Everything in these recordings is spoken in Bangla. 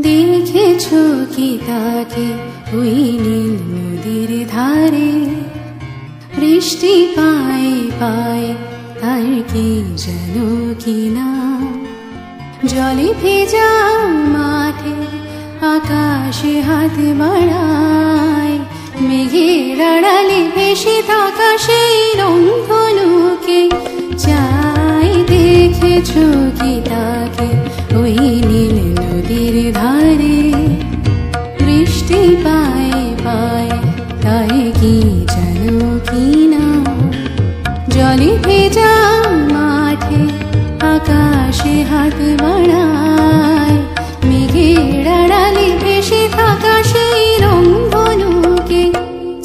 দেখেছো কি তাকে ওই নীল নদীর ধারে, বৃষ্টি পায়ে পায়ে তার কি যেন কিনা, জলে ভেজা মাঠে আকাশে হাত বাড়ায়, মেঘের আড়ালে ভেসে থাকা সেই রংধনুকে চাই। দেখেছো কি তাকে ওই নীল নদীর ধারে, বৃষ্টি পায়ে পায়ে তাই কি যেন কিনা, জলে ভেজা মাঠে আকাশে হাত বাড়ায়, মেঘের আড়ালে ভেসে থাকা সেই রংধনুকে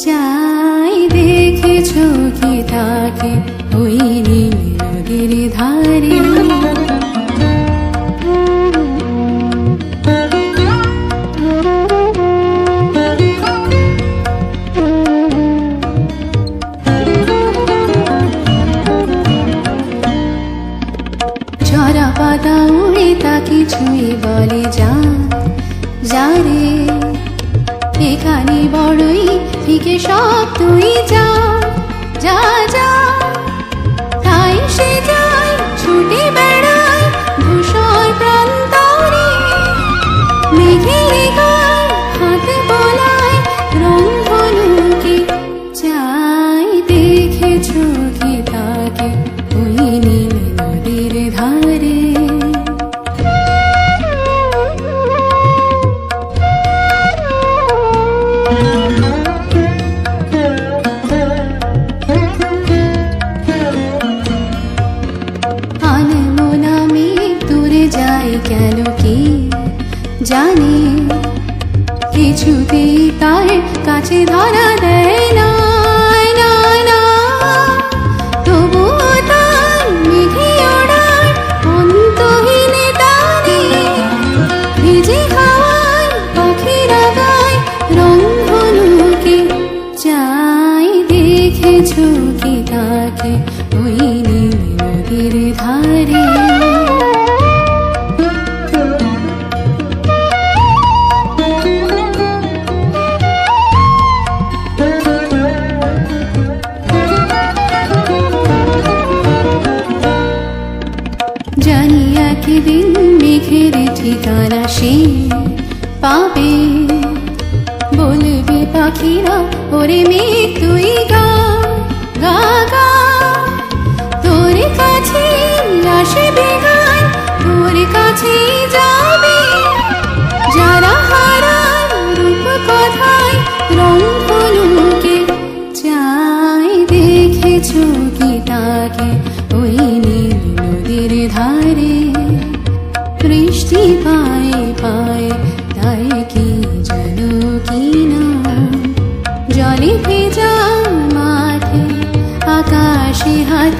চাই। দেখেছো কি তাকে ওই নীল নদীর ধারে। ঝরা পাতা উড়ে তাকে ছুঁয়ে বলে যা যা রে, এখানে বড়ই ফিকে সব তুই যা যা যা। তাই সে যায় ছুটে বেড়ায় ধূসর প্রান্তরে, মেঘের গায়ে হাত বোলায় রংধনুকে চাই। দেখেছো কি তাকে ওই নীল নদীর ধারে। কেন কি জানি কিছুতেই তার কাছে ধরা দেয় না, না না। তবুও তার মেঘে ওড়ার অন্তহীন টানে, ভিজে হাওয়ায় পাখিরা গায় রংধনুকে চাই। দেখেছো কি তাকে ওই নীল নদীর ধারে। জানি একদিন মেঘের ঠিকানা সে পাবে, বলবে পাখিরা ওরে মেঘ তুই গা গা গা। তোর কাছে আসবে গান, তোর কাছে যাবে যারা হারায় রূপ কথায় রংধনুকে চাই। দেখেছো কি তাকে ওই নীল নদীর ধারে, বৃষ্টি পায়ে পায়ে তাই কি যেন কিনা, জলে ভেজা মাঠে আকাশে হাত